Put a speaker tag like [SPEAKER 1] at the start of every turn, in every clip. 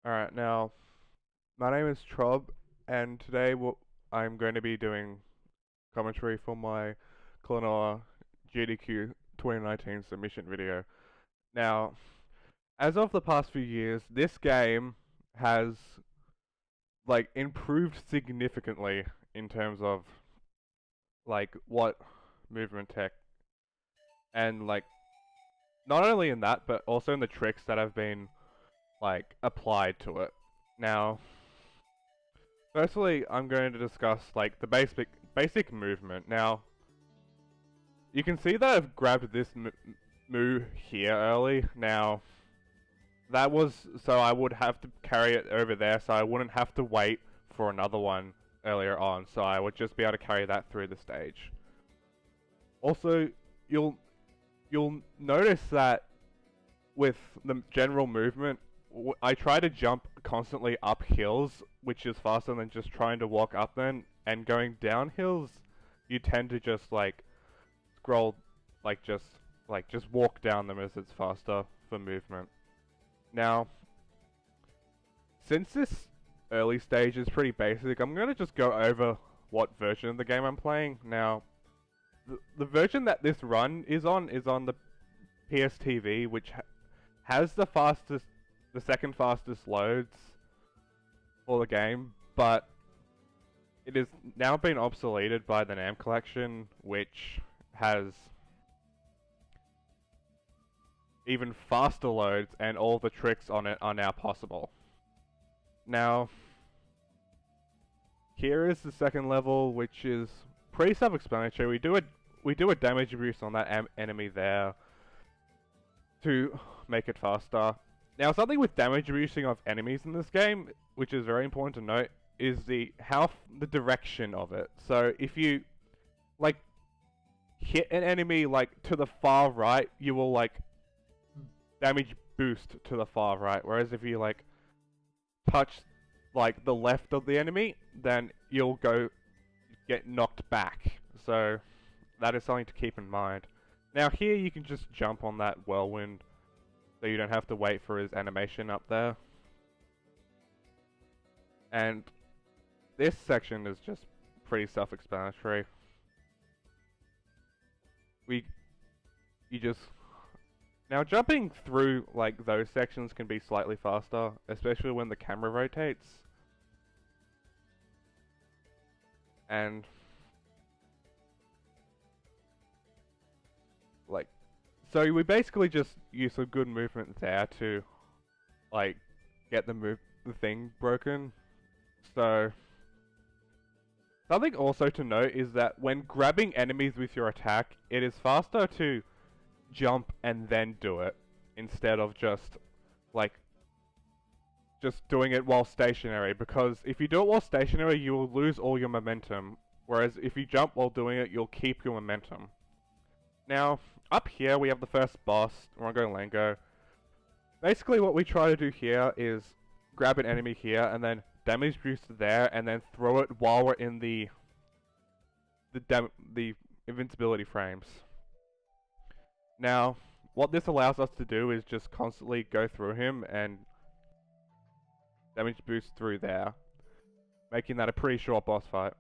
[SPEAKER 1] Alright, now, my name is Trob, and today I'm going to be doing commentary for my Klonoa AGDQ 2019 submission video. Now, as of the past few years, this game has, improved significantly in terms of, what movement tech, and, not only in that, but also in the tricks that have been, applied to it. Now, firstly, I'm going to discuss the basic movement. Now, you can see that I've grabbed this move here early. Now, that was so I would have to carry it over there, so I wouldn't have to wait for another one earlier on. So I would just be able to carry that through the stage. Also, you'll notice that with the general movement, I try to jump constantly up hills, which is faster than just trying to walk up them. And going down hills, you tend to just scroll, just walk down them as it's faster for movement. Now, since this early stage is pretty basic, I'm gonna just go over what version of the game I'm playing. Now, the version that this run is on the PSTV, which has the second fastest loads for the game, but it has now been obsoleted by the NAM collection, which has even faster loads, and all the tricks on it are now possible. Now, here is the second level, which is pretty self-explanatory. We do a damage boost on that enemy there to make it faster. Now, something with damage boosting of enemies in this game, which is very important to note, is the direction of it. So if you hit an enemy to the far right, you will damage boost to the far right. Whereas if you touch the left of the enemy, then you'll get knocked back. So that is something to keep in mind. Now here you can just jump on that whirlwind, so you don't have to wait for his animation up there. And this section is just pretty self-explanatory. Now jumping through those sections can be slightly faster, especially when the camera rotates. And so we basically just use a good movement there to get the thing broken. So something also to note is that when grabbing enemies with your attack, it is faster to jump and then do it, instead of just doing it while stationary, because if you do it while stationary, you will lose all your momentum, whereas if you jump while doing it, you'll keep your momentum. Now, up here we have the first boss, Rongo Lango. Basically what we try to do here is grab an enemy here, and then damage boost there, and then throw it while we're in the invincibility frames. Now, what this allows us to do is just constantly go through him and damage boost through there, making that a pretty short boss fight.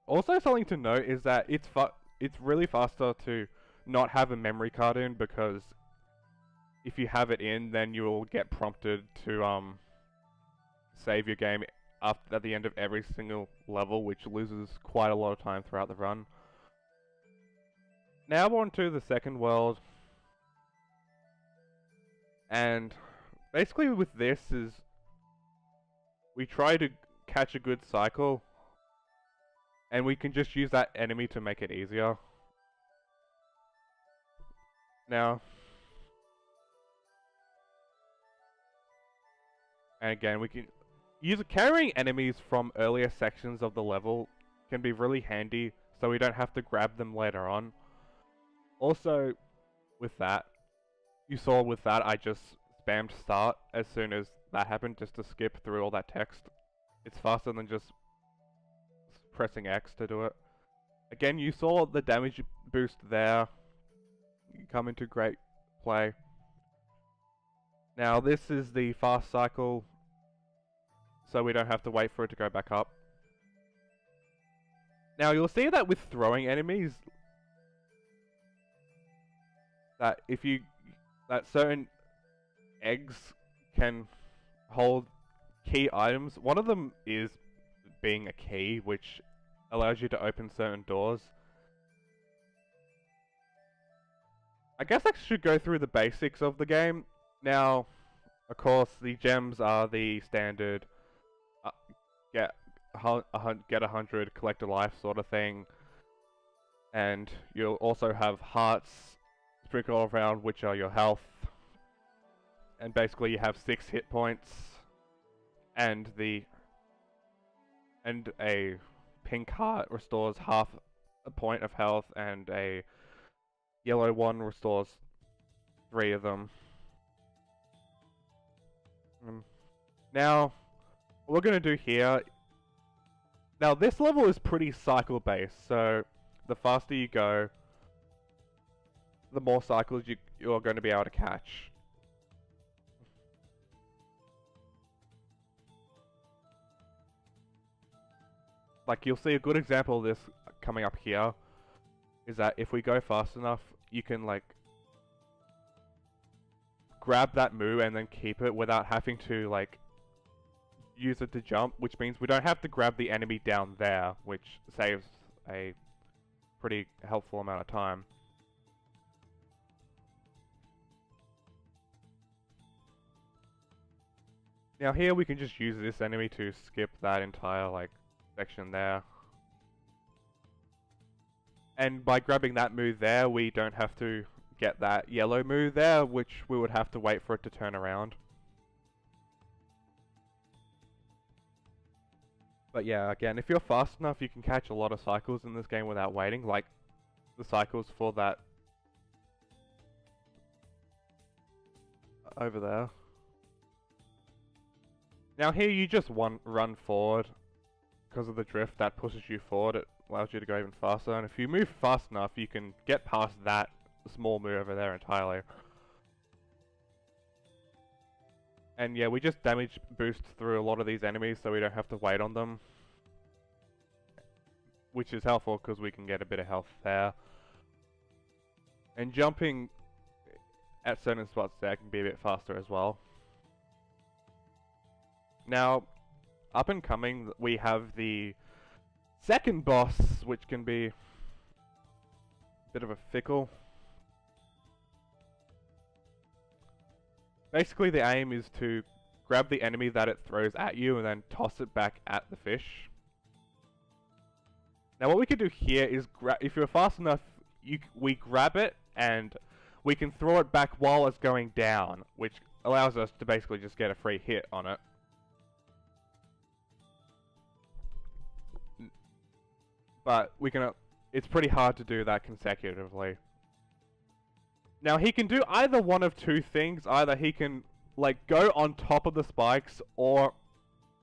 [SPEAKER 1] Also, something to note is that it's really faster to not have a memory card in, because if you have it in, then you will get prompted to save your game at the end of every single level, which loses quite a lot of time throughout the run. Now on to the second world, and basically with this is we try to catch a good cycle, and we can just use that enemy to make it easier. Now, and again, we can use carrying enemies from earlier sections of the level can be really handy, so we don't have to grab them later on. Also, with that, you saw with that I just spammed start as soon as that happened, just to skip through all that text. It's faster than just pressing X to do it. Again, you saw the damage boost there. You come into great play. Now this is the fast cycle, so we don't have to wait for it to go back up. Now you'll see that with throwing enemies, that certain eggs can hold key items. One of them is being a key, which allows you to open certain doors. I guess I should go through the basics of the game. Now, of course, the gems are the standard get 100, collect a life sort of thing. And you'll also have hearts sprinkled around, which are your health. And basically you have 6 hit points. And a pink heart restores half a point of health, and a yellow one restores 3 of them. Now, what we're going to do here... Now, this level is pretty cycle-based, so the faster you go, the more cycles you're going to be able to catch. Like, you'll see a good example of this coming up here, is that if we go fast enough, you can, like, grab that moo and then keep it without having to, like, use it to jump, which means we don't have to grab the enemy down there, which saves a pretty helpful amount of time. Now here we can just use this enemy to skip that entire, like, section there. And by grabbing that moo there, we don't have to get that yellow moo there, which we would have to wait for it to turn around. But yeah, again, if you're fast enough, you can catch a lot of cycles in this game without waiting, like the cycles for that over there. Now here you just run forward. Because of the drift, that pushes you forward, it allows you to go even faster, and if you move fast enough, you can get past that small move over there entirely. And yeah, we just damage boost through a lot of these enemies, so we don't have to wait on them. Which is helpful, because we can get a bit of health there. And jumping at certain spots there can be a bit faster as well. Now, up and coming, we have the second boss, which can be a bit of a fickle. Basically, the aim is to grab the enemy that it throws at you and then toss it back at the fish. Now, what we can do here is, if you're fast enough, we grab it and we can throw it back while it's going down, which allows us to basically just get a free hit on it. But it's pretty hard to do that consecutively. Now he can do either one of two things. Either he can, like, go on top of the spikes, or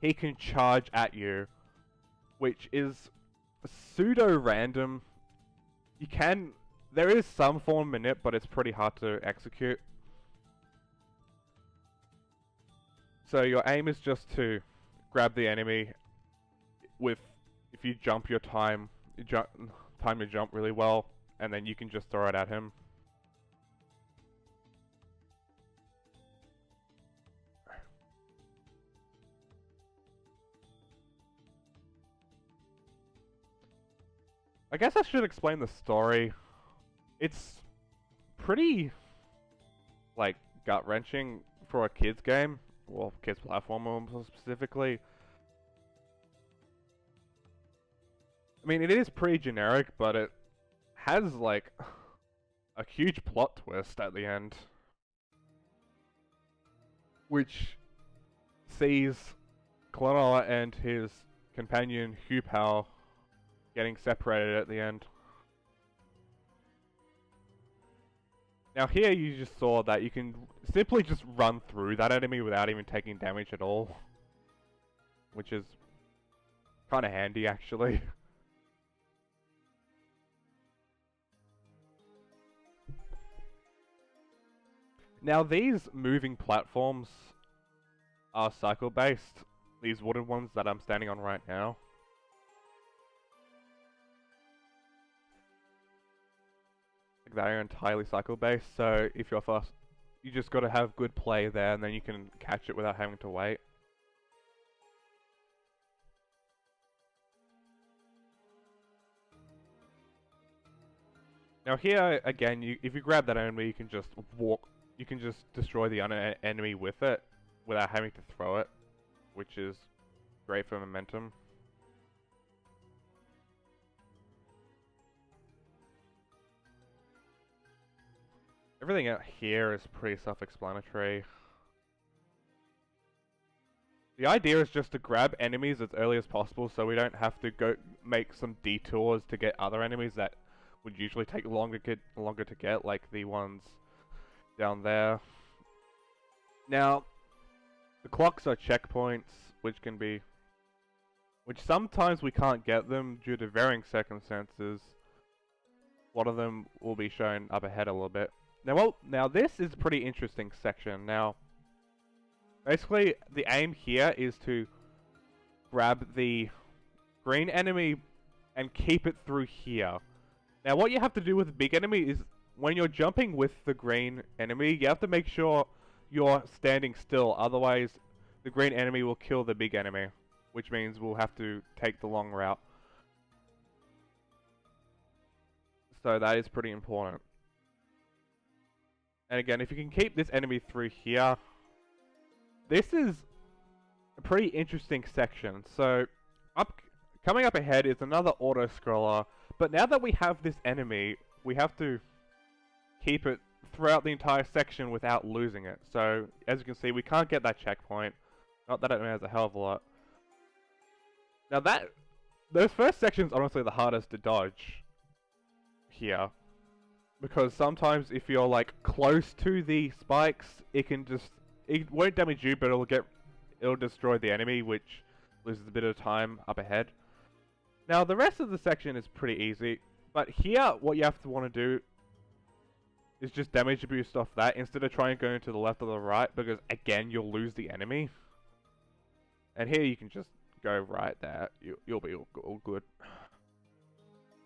[SPEAKER 1] he can charge at you, which is pseudo-random. There is some form of manip, but it's pretty hard to execute. So your aim is just to grab the enemy if you jump your time your jump really well, and then you can just throw it at him. I guess I should explain the story. It's pretty, like, gut-wrenching for a kids game, well, kids platformer specifically. I mean, it is pretty generic, but it has, like, a huge plot twist at the end, which sees Klonoa and his companion Hupao getting separated at the end. Now here you just saw that you can simply just run through that enemy without even taking damage at all, which is kind of handy actually. Now these moving platforms are cycle based. These wooden ones that I'm standing on right now. They are entirely cycle based, so if you're fast, you just got to have good play there, and then you can catch it without having to wait. Now here, again, if you grab that enemy, you can just walk, you can just destroy the enemy with it, without having to throw it, which is great for momentum. Everything out here is pretty self-explanatory. The idea is just to grab enemies as early as possible so we don't have to go make some detours to get other enemies that would usually take longer to get, like the ones down there. Now, the clocks are checkpoints, which sometimes we can't get them due to varying circumstances. One of them will be shown up ahead a little bit. Now this is a pretty interesting section. Now, basically, the aim here is to grab the green enemy and keep it through here. Now, what you have to do with the big enemy is, when you're jumping with the green enemy, you have to make sure you're standing still, otherwise the green enemy will kill the big enemy, which means we'll have to take the long route. So that is pretty important. And again, if you can keep this enemy through here, this is a pretty interesting section. So, coming up ahead is another auto-scroller, but now that we have this enemy, we have to keep it throughout the entire section without losing it. So, as you can see, we can't get that checkpoint. Not that it matters a hell of a lot. Now those first sections are honestly the hardest to dodge here. Because sometimes if you're like close to the spikes, it won't damage you, but it'll destroy the enemy, which loses a bit of time up ahead. Now the rest of the section is pretty easy, but here what you have to want to do is just damage boost off that instead of trying going to the left or the right, because again you'll lose the enemy. And here you can just go right there. You'll be all good.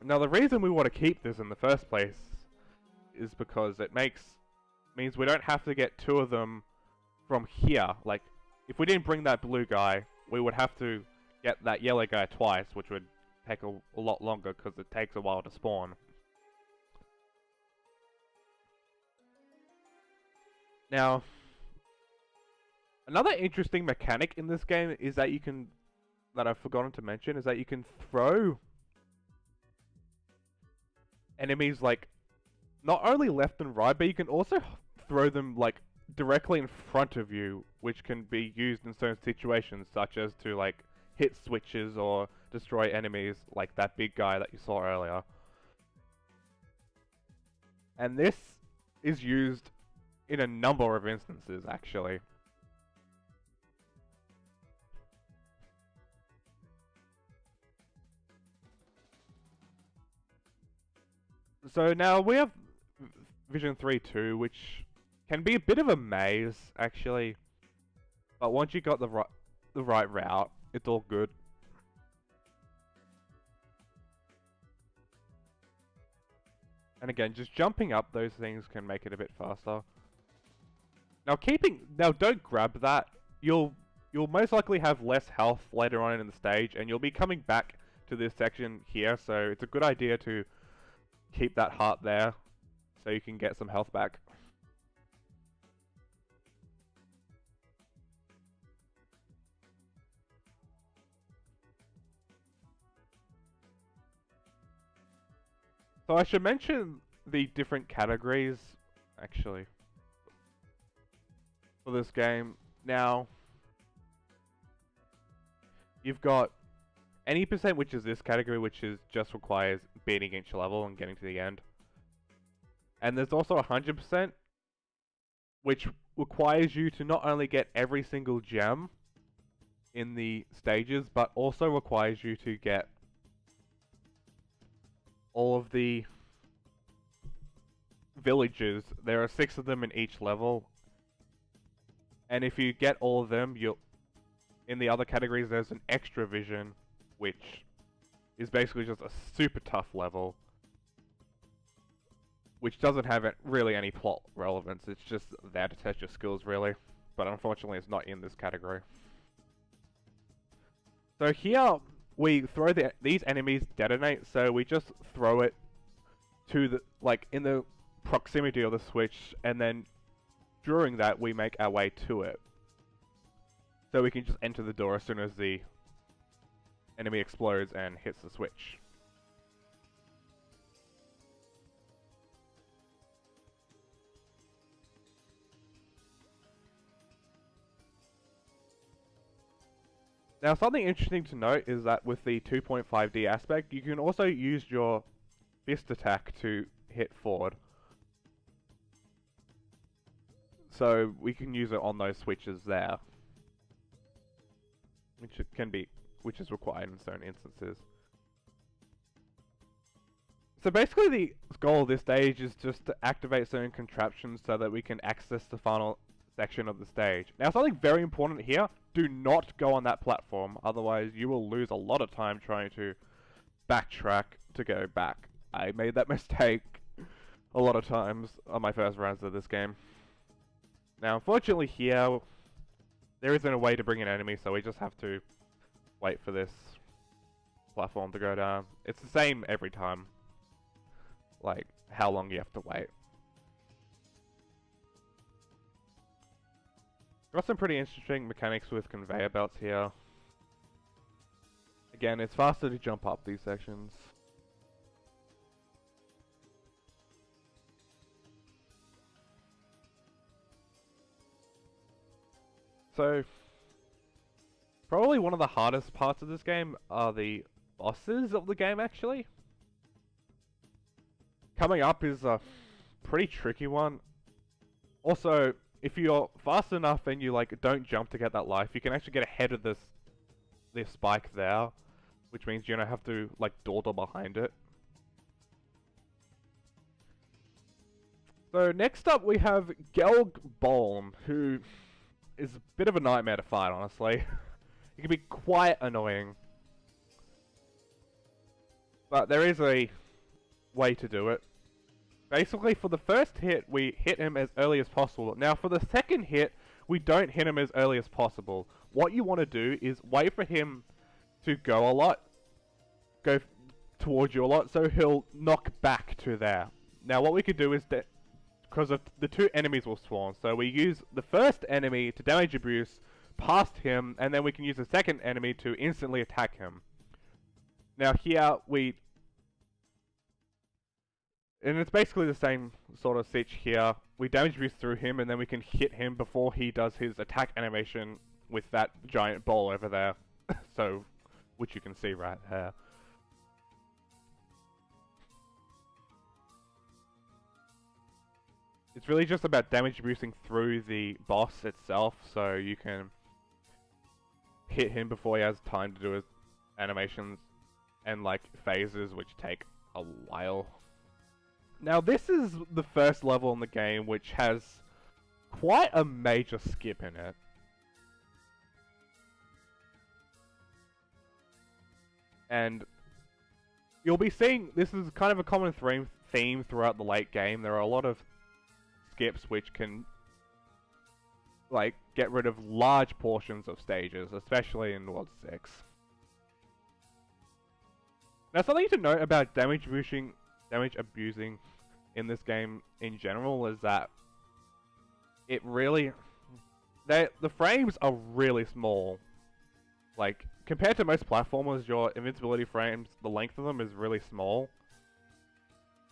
[SPEAKER 1] Now the reason we want to keep this in the first place is because it means we don't have to get two of them from here. Like, if we didn't bring that blue guy, we would have to get that yellow guy twice, which would take a lot longer because it takes a while to spawn. Now, another interesting mechanic in this game is that that I've forgotten to mention, is that you can throw enemies like not only left and right, but you can also throw them like directly in front of you, which can be used in certain situations, such as to like hit switches or destroy enemies like that big guy that you saw earlier. And this is used in a number of instances, actually. So now we have Vision 3-2, which can be a bit of a maze, actually. But once you got the right route, it's all good. And again, just jumping up those things can make it a bit faster. Now don't grab that. You'll most likely have less health later on in the stage, and you'll be coming back to this section here, so it's a good idea to keep that heart there so you can get some health back. So I should mention the different categories, actually, for this game. Now, you've got any percent, which is this category, which is just requires beating each level and getting to the end. And there's also 100%, which requires you to not only get every single gem in the stages, but also requires you to get all of the villages. There are 6 of them in each level. And if you get all of them, you'll... In the other categories, there's an extra vision, which is basically just a super tough level, which doesn't have really any plot relevance. It's just there to test your skills, really. But unfortunately, it's not in this category. So here, we throw these enemies detonate, so we just throw it to the, like, in the proximity of the switch, and then during that, we make our way to it. So we can just enter the door as soon as the enemy explodes and hits the switch. Now, something interesting to note is that with the 2.5D aspect, you can also use your fist attack to hit forward. So we can use it on those switches there, which is required in certain instances. So basically the goal of this stage is just to activate certain contraptions so that we can access the final section of the stage. Now, something very important here, do not go on that platform, otherwise you will lose a lot of time trying to backtrack to go back. I made that mistake a lot of times on my first runs of this game. Now, unfortunately here, there isn't a way to bring in enemies, so we just have to wait for this platform to go down. It's the same every time, like how long you have to wait. Got some pretty interesting mechanics with conveyor belts here. Again, it's faster to jump up these sections. So, probably one of the hardest parts of this game are the bosses of the game, actually. Coming up is a pretty tricky one. Also, if you're fast enough and you don't jump to get that life, you can actually get ahead of this spike there, which means you don't have to dawdle behind it. So next up we have Gelg Bolm, who is a bit of a nightmare to fight, honestly. It can be quite annoying. But there is a way to do it. Basically, for the first hit, we hit him as early as possible. Now, for the second hit, we don't hit him as early as possible. What you want to do is wait for him to go towards you a lot, so he'll knock back to there. Now, what we could do is that, because of the 2 enemies will spawn, so we use the first enemy to damage abuse past him, and then we can use the second enemy to instantly attack him. Now here and it's basically the same sort of sitch here. We damage abuse through him, and then we can hit him before he does his attack animation with that giant ball over there. So, which you can see right there. It's really just about damage abusing through the boss itself, so you can hit him before he has time to do his animations and phases, which take a while. Now, this is the first level in the game which has quite a major skip in it. And you'll be seeing, this is kind of a common theme throughout the late game. There are a lot of skips which can get rid of large portions of stages, especially in World 6. Now, something to note about damage abusing in this game in general is that it really... the frames are really small. Compared to most platformers, your invincibility frames, the length of them is really small.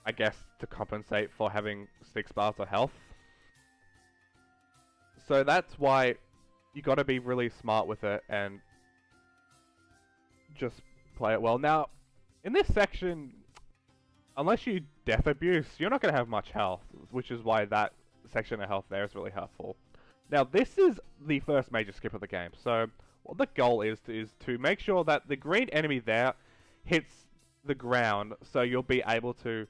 [SPEAKER 1] I guess to compensate for having 6 bars of health. So that's why you gotta be really smart with it and just play it well. Now, in this section, unless you death abuse, you're not going to have much health, which is why that section of health there is really helpful. Now, this is the first major skip of the game, so what the goal is to make sure that the green enemy there hits the ground, so you'll be able to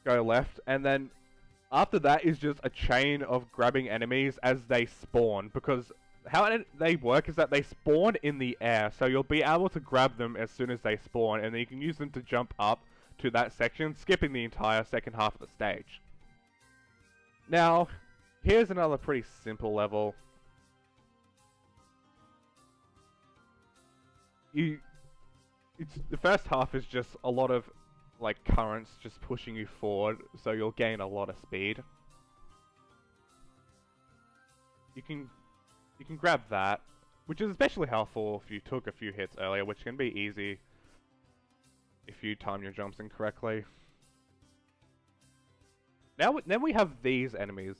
[SPEAKER 1] go left, and then after that is just a chain of grabbing enemies as they spawn, because how they work is that they spawn in the air, so you'll be able to grab them as soon as they spawn, and then you can use them to jump up to that section, skipping the entire second half of the stage. Now, here's another pretty simple level. The first half is just a lot of like currents just pushing you forward, so you'll gain a lot of speed. You can grab that, which is especially helpful if you took a few hits earlier, which can be easy if you time your jumps incorrectly. Now, then we have these enemies,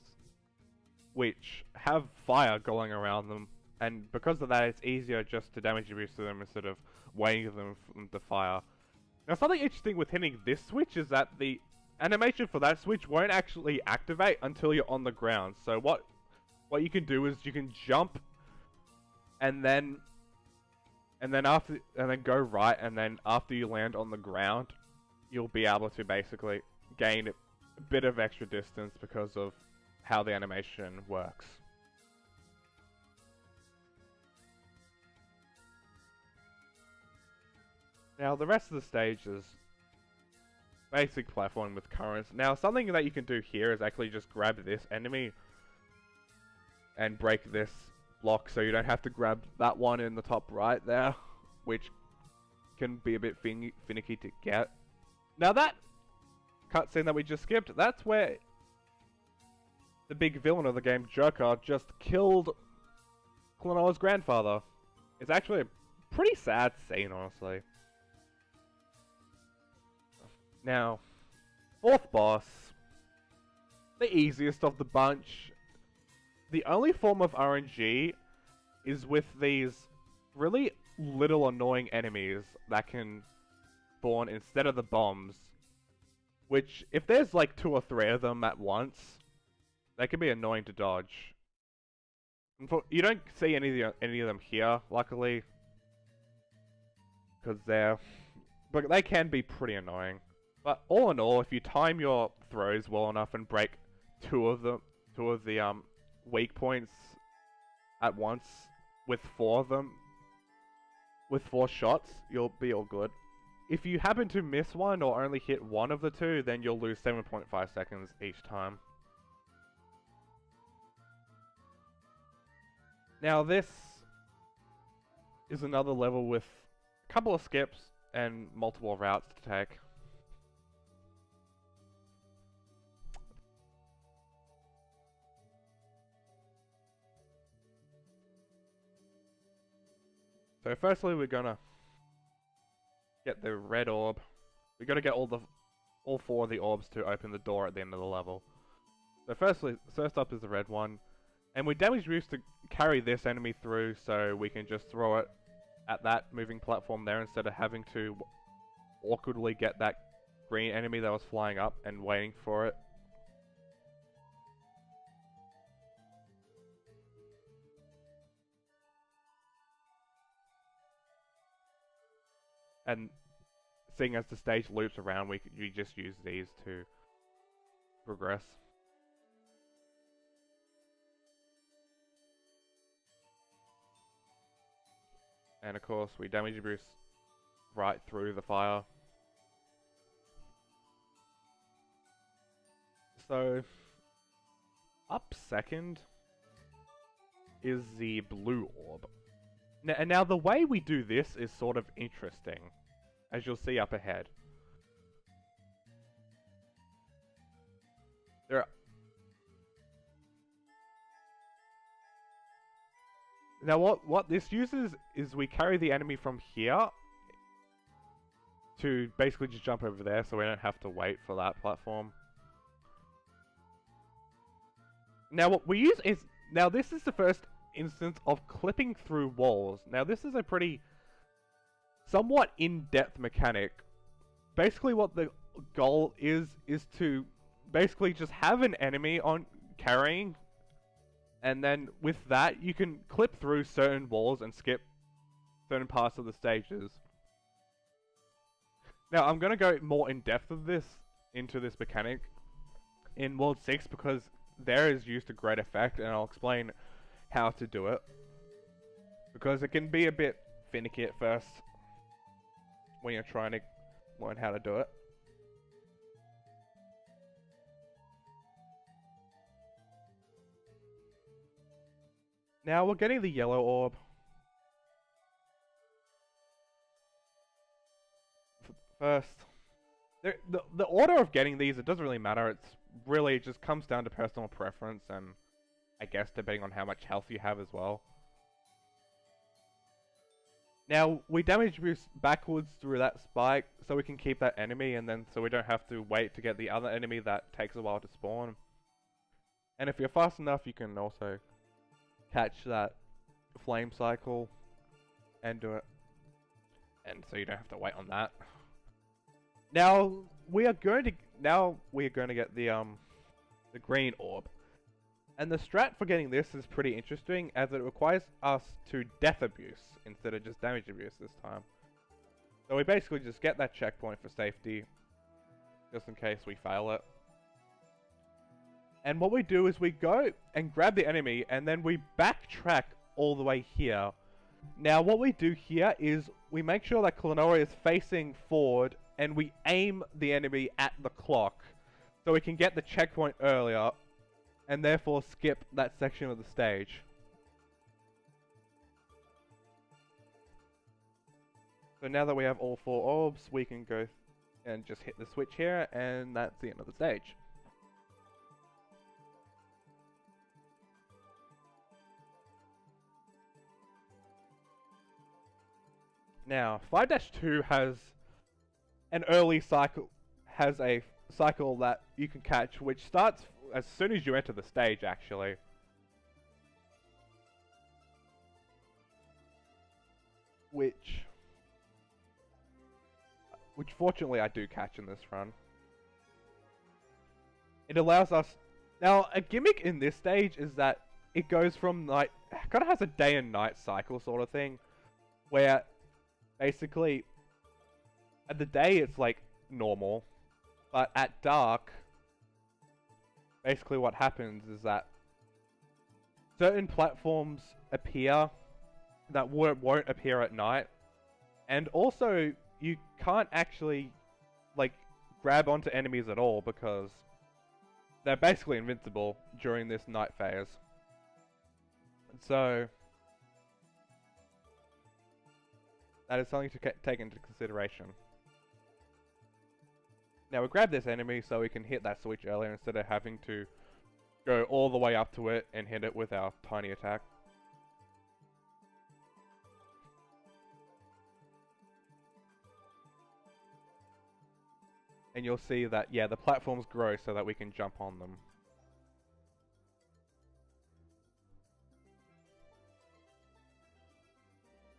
[SPEAKER 1] which have fire going around them, and because of that, it's easier just to damage your boost to them instead of waiting for them from the fire. Now, something interesting with hitting this switch is that the animation for that switch won't actually activate until you're on the ground. So what you can do is you can jump, and then go right, and then after you land on the ground, you'll be able to basically gain a bit of extra distance because of how the animation works. Now, the rest of the stage is basic platforming with currents. Now, something that you can do here is actually just grab this enemy and break this block, so you don't have to grab that one in the top right there, which can be a bit finicky to get. Now, that cutscene that we just skipped, that's where the big villain of the game, Joker, just killed Klonoa's grandfather. It's actually a pretty sad scene, honestly. Now, fourth boss, the easiest of the bunch. The only form of RNG is with these really little annoying enemies that can spawn instead of the bombs. Which, if there's like 2 or 3 of them at once, they can be annoying to dodge. You don't see any of them here, luckily, because but they can be pretty annoying. But all in all, if you time your throws well enough and break two of the weak points at once with 4 of them, with 4 shots, you'll be all good. If you happen to miss one or only hit one of the 2, then you'll lose 7.5 seconds each time. Now this is another level with a couple of skips and multiple routes to take. So firstly, we're gonna get the red orb. We gotta get all 4 of the orbs to open the door at the end of the level. So first up is the red one, and we damage boost to carry this enemy through, so we can just throw it at that moving platform there instead of having to awkwardly get that green enemy that was flying up and waiting for it. And seeing as the stage loops around, we just use these to progress. And of course, we damage boost right through the fire. So, up second is the blue orb. Now the way we do this is sort of interesting, as you'll see up ahead. Now what this uses is we carry the enemy from here to basically just jump over there, so we don't have to wait for that platform. Now what we use is, now this is the first instance of clipping through walls. Now this is a pretty somewhat in-depth mechanic. Basically what the goal is to basically just have an enemy on carrying, and then with that you can clip through certain walls and skip certain parts of the stages. Now I'm gonna go more in depth of this into this mechanic in World 6 because there is used to great effect, and I'll explain how to do it. Because it can be a bit finicky at first when you're trying to learn how to do it. Now we're getting the yellow orb. First, the order of getting these, it doesn't really matter. It's really just comes down to personal preference and I guess depending on how much health you have as well. Now, we damage boost backwards through that spike so we can keep that enemy, and then so we don't have to wait to get the other enemy that takes a while to spawn. And if you're fast enough, you can also catch that flame cycle and do it. And so you don't have to wait on that. Now we are going to get the green orb. And the strat for getting this is pretty interesting, as it requires us to death abuse instead of just damage abuse this time. So we basically just get that checkpoint for safety, just in case we fail it. And what we do is we go and grab the enemy, and then we backtrack all the way here. Now what we do here is we make sure that Klonoa is facing forward, and we aim the enemy at the clock, so we can get the checkpoint earlier, and therefore skip that section of the stage. So now that we have all 4 orbs, we can go and just hit the switch here, and that's the end of the stage. Now, 5-2 has an early cycle, has a cycle that you can catch, which starts as soon as you enter the stage, actually. Which fortunately I do catch in this run. It allows us... Now, a gimmick in this stage is that it goes from night... kind of has a day and night cycle sort of thing, where basically at the day it's like normal, but at dark, basically what happens is that certain platforms appear that won't appear at night, and also you can't actually like grab onto enemies at all because they're basically invincible during this night phase. So that is something to take into consideration. Now we grab this enemy so we can hit that switch earlier instead of having to go all the way up to it and hit it with our tiny attack. And you'll see that, yeah, the platforms grow so that we can jump on them.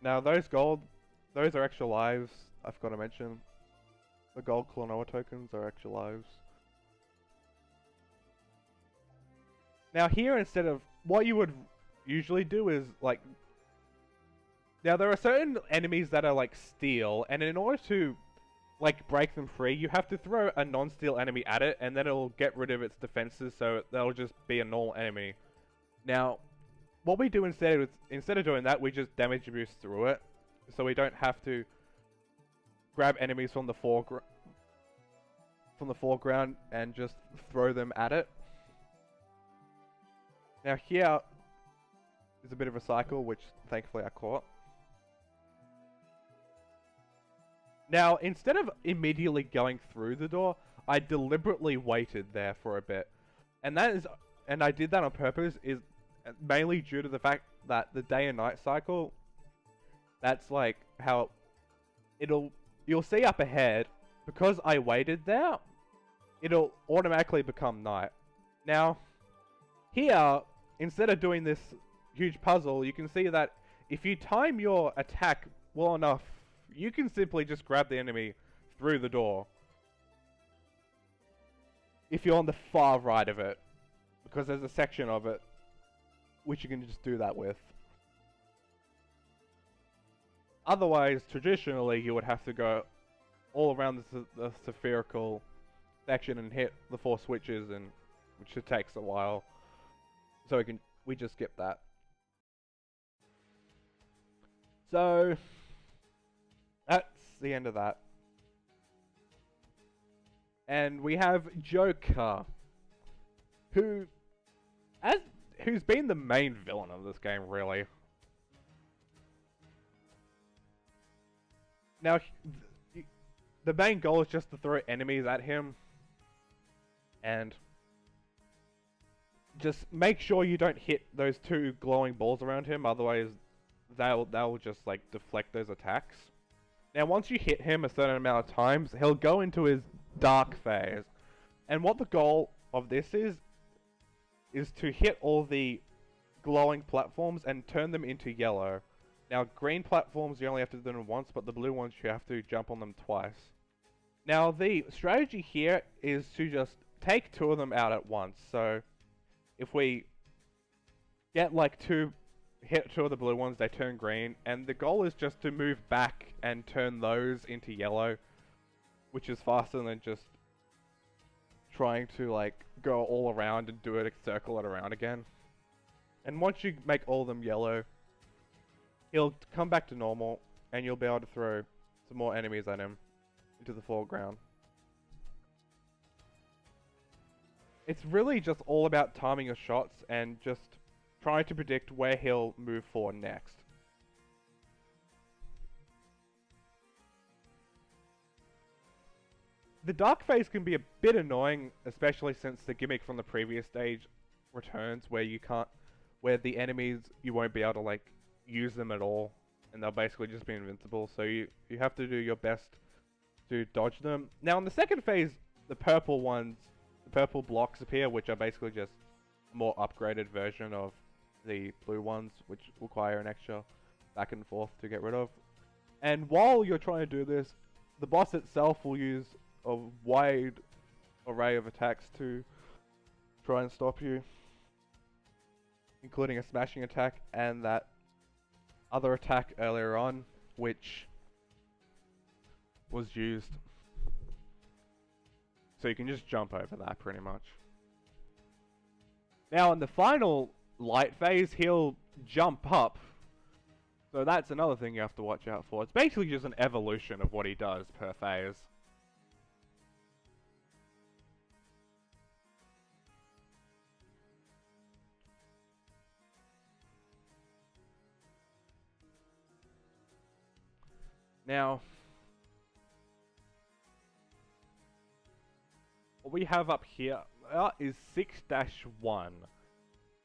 [SPEAKER 1] Now those are extra lives, I've got to mention. The gold Klonoa tokens are extra lives. Now here, instead of... what you would usually do is, like... Now there are certain enemies that are like steel, and in order to like break them free, you have to throw a non-steel enemy at it, and then it'll get rid of its defenses, so that'll just be a normal enemy. Now, what we do instead is, instead of doing that, we just damage abuse through it, so we don't have to grab enemies from the foreground and just throw them at it. Now here is a bit of a cycle, which thankfully I caught. Now, instead of immediately going through the door, I deliberately waited there for a bit. And I did that on purpose, is mainly due to the fact that the day and night cycle, that's like how you'll see up ahead, because I waited there, it'll automatically become night. Now, here, instead of doing this huge puzzle, you can see that if you time your attack well enough, you can simply just grab the enemy through the door. If you're on the far right of it, because there's a section of it which you can just do that with. Otherwise, traditionally, you would have to go all around the spherical section and hit the 4 switches, and which just takes a while. So we just skip that. So that's the end of that. And we have Joker, who's been the main villain of this game, really. Now, the main goal is just to throw enemies at him, and just make sure you don't hit those 2 glowing balls around him, otherwise they'll just like deflect those attacks. Now once you hit him a certain amount of times, he'll go into his dark phase. And what the goal of this is to hit all the glowing platforms and turn them into yellow. Now green platforms you only have to do them once, but the blue ones you have to jump on them twice. Now the strategy here is to just take 2 of them out at once. So if we get like hit 2 of the blue ones, they turn green, and the goal is just to move back and turn those into yellow, which is faster than just trying to like go all around and do it, circle it around again. And once you make all of them yellow, he'll come back to normal, and you'll be able to throw some more enemies at him into the foreground. It's really just all about timing your shots and just trying to predict where he'll move forward next. The dark phase can be a bit annoying, especially since the gimmick from the previous stage returns, where the enemies, you won't be able to like use them at all, and they'll basically just be invincible, so you have to do your best to dodge them. Now in the second phase, the purple blocks appear, which are basically just a more upgraded version of the blue ones, which require an extra back and forth to get rid of. And while you're trying to do this, the boss itself will use a wide array of attacks to try and stop you, including a smashing attack and that other attack earlier on, which was used. So you can just jump over that pretty much. Now in the final light phase, he'll jump up. So that's another thing you have to watch out for. It's basically just an evolution of what he does per phase. Now, what we have up here is 6-1,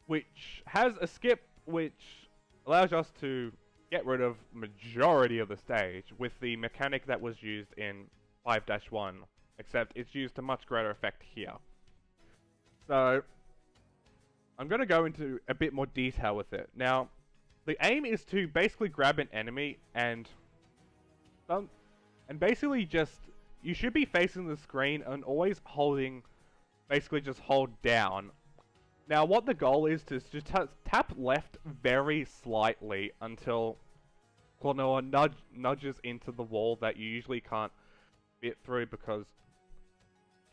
[SPEAKER 1] which has a skip which allows us to get rid of majority of the stage with the mechanic that was used in 5-1, except it's used to much greater effect here. So, I'm going to go into a bit more detail with it. Now, the aim is to basically grab an enemy and basically just, you should be facing the screen and always holding, basically just hold down. Now what the goal is to just tap left very slightly until Klonoa nudges into the wall that you usually can't fit through because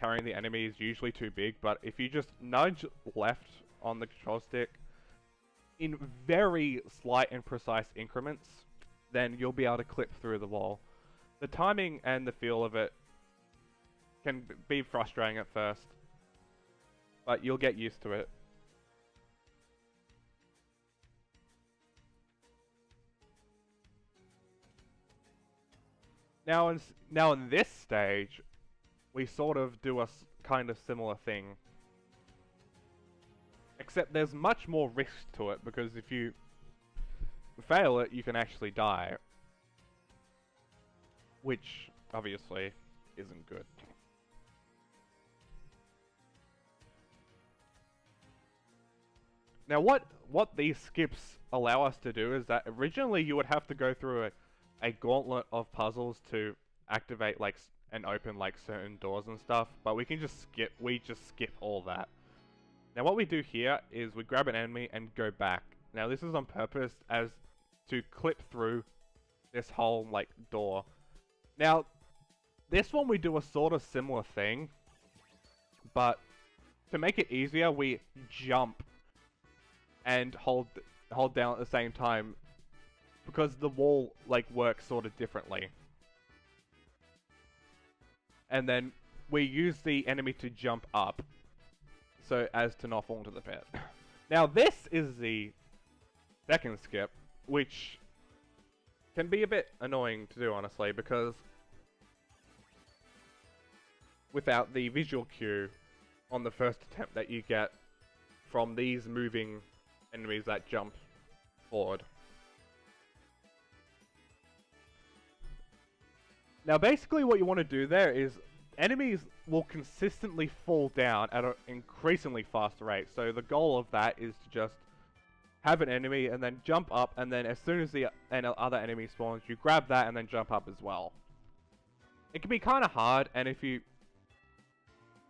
[SPEAKER 1] carrying the enemy is usually too big. But if you just nudge left on the control stick in very slight and precise increments, then you'll be able to clip through the wall. The timing and the feel of it can be frustrating at first, but you'll get used to it. Now in this stage, we sort of do a kind of similar thing. Except there's much more risk to it, because if you fail it, you can actually die. Which, obviously, isn't good. Now what these skips allow us to do is that originally you would have to go through a gauntlet of puzzles to activate like and open like certain doors and stuff, but we just skip all that. Now what we do here is we grab an enemy and go back. Now this is on purpose as to clip through this whole like door. Now this one we do a sort of similar thing, but to make it easier, we jump and hold down at the same time, because the wall like works sort of differently. And then we use the enemy to jump up, so as to not fall into the pit. Now this is the second skip, which can be a bit annoying to do, honestly, because without the visual cue on the first attempt that you get from these moving enemies that jump forward. Now basically what you want to do there is enemies will consistently fall down at an increasingly faster rate. So the goal of that is to just have an enemy and then jump up, and then as soon as the other enemy spawns, you grab that and then jump up as well. It can be kind of hard, and if you...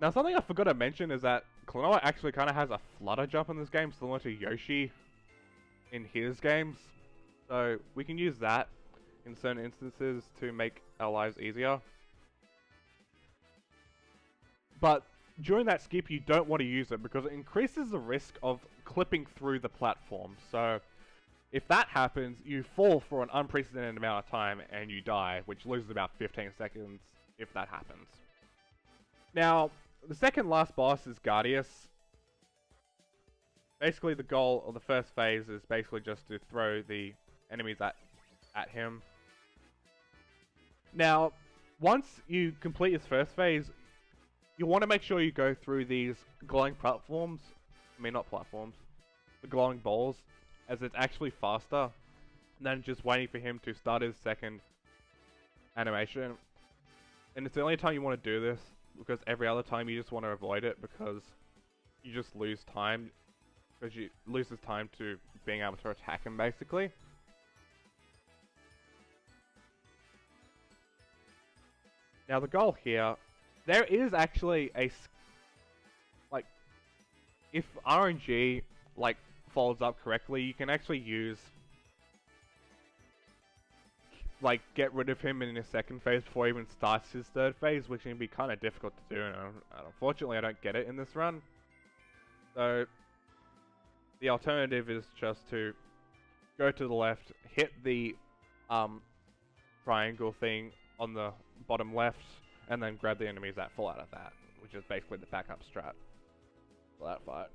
[SPEAKER 1] Now something I forgot to mention is that Klonoa actually kind of has a flutter jump in this game, similar to Yoshi in his games. So we can use that in certain instances to make our lives easier. But during that skip, you don't want to use it because it increases the risk of clipping through the platform. So if that happens, you fall for an unprecedented amount of time and you die, which loses about 15 seconds if that happens. Now, the second last boss is Guardius. Basically, the goal of the first phase is basically just to throw the enemies at him. Now, once you complete this first phase, you want to make sure you go through these glowing platforms. I mean, not platforms. The glowing balls, as it's actually faster than just waiting for him to start his second animation. And it's the only time you want to do this, because every other time you just want to avoid it, because you just lose time. Because you lose this time to being able to attack him, basically. Now the goal here, there is actually a, like, if RNG, like, follows up correctly, you can actually use, like, get rid of him in his second phase before he even starts his third phase, which can be kind of difficult to do, and unfortunately I don't get it in this run. So, the alternative is just to go to the left, hit the triangle thing on the bottom left, and then grab the enemies that fall out of that, which is basically the backup strat for that fight.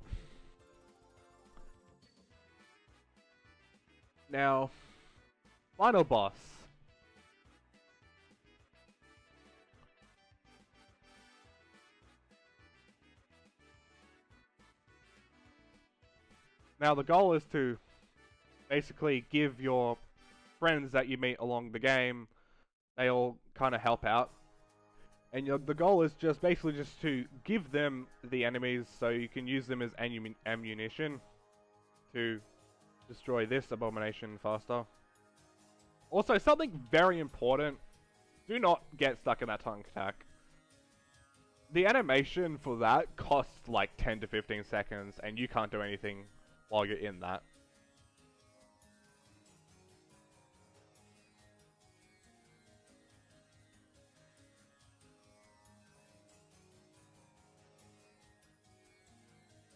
[SPEAKER 1] Now, final boss. Now the goal is to basically give your friends that you meet along the game, they all kind of help out. And the goal is just basically just to give them the enemies so you can use them as ammunition to destroy this abomination faster. Also, something very important, do not get stuck in that tongue attack. The animation for that costs like 10 to 15 seconds and you can't do anything while you're in that.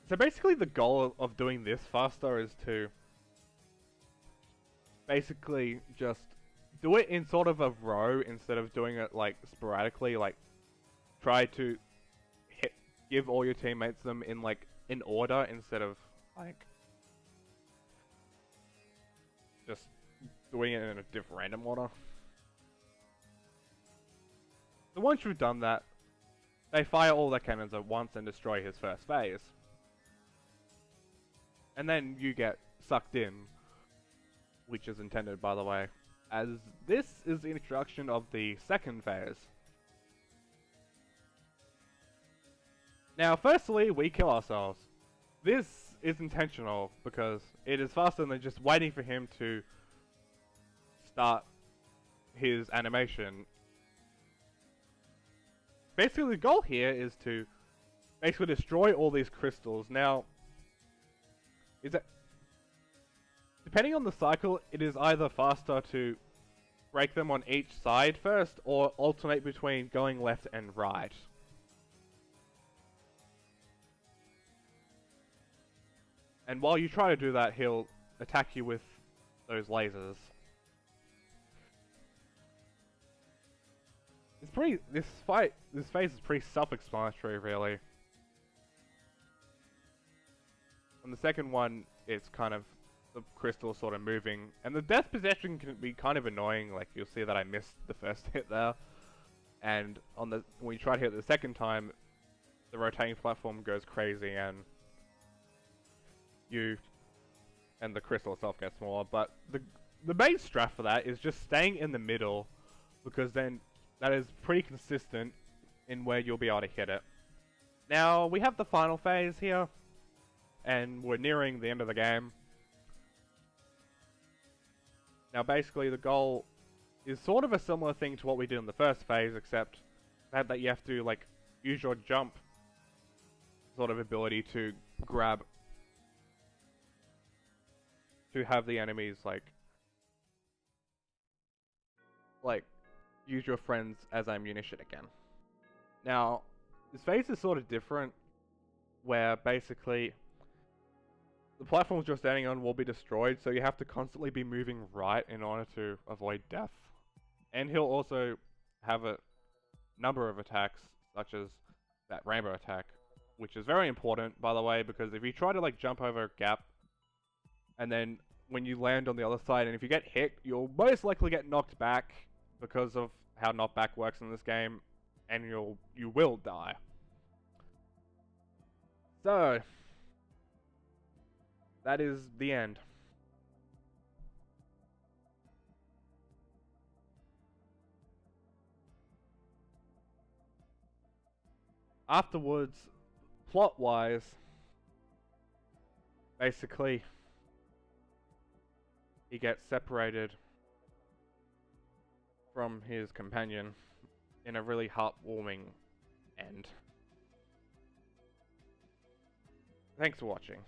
[SPEAKER 1] So basically the goal of doing this faster is to basically just do it in sort of a row instead of doing it like sporadically, like try to give all your teammates them in like in order instead of like just doing it in a different random order. So once you've done that, they fire all their cannons at once and destroy his first phase. And then you get sucked in, which is intended, by the way, as this is the introduction of the second phase. Now, firstly, we kill ourselves. This is intentional because it is faster than just waiting for him to start his animation. Basically, the goal here is to basically destroy all these crystals. Now, is that depending on the cycle, it is either faster to break them on each side first, or alternate between going left and right. And while you try to do that, he'll attack you with those lasers. It's pretty. This phase is pretty self-explanatory, really. On the second one, it's kind of the crystal sort of moving, and the death possession can be kind of annoying. Like you'll see that I missed the first hit there, and when you try to hit it the second time, the rotating platform goes crazy, and the crystal itself gets smaller. But the main strat for that is just staying in the middle, because then that is pretty consistent in where you'll be able to hit it. Now we have the final phase here, and we're nearing the end of the game. Now basically the goal is sort of a similar thing to what we did in the first phase, except that you have to like use your jump sort of ability to grab, to have the enemies like use your friends as ammunition again. Now this phase is sort of different, where basically the platforms you're standing on will be destroyed, so you have to constantly be moving right in order to avoid death. And he'll also have a number of attacks, such as that rainbow attack, which is very important, by the way, because if you try to like jump over a gap, and then when you land on the other side, and if you get hit, you'll most likely get knocked back because of how knockback works in this game, and you will die. So that is the end. Afterwards, plot-wise, basically, he gets separated from his companion in a really heartwarming end. Thanks for watching.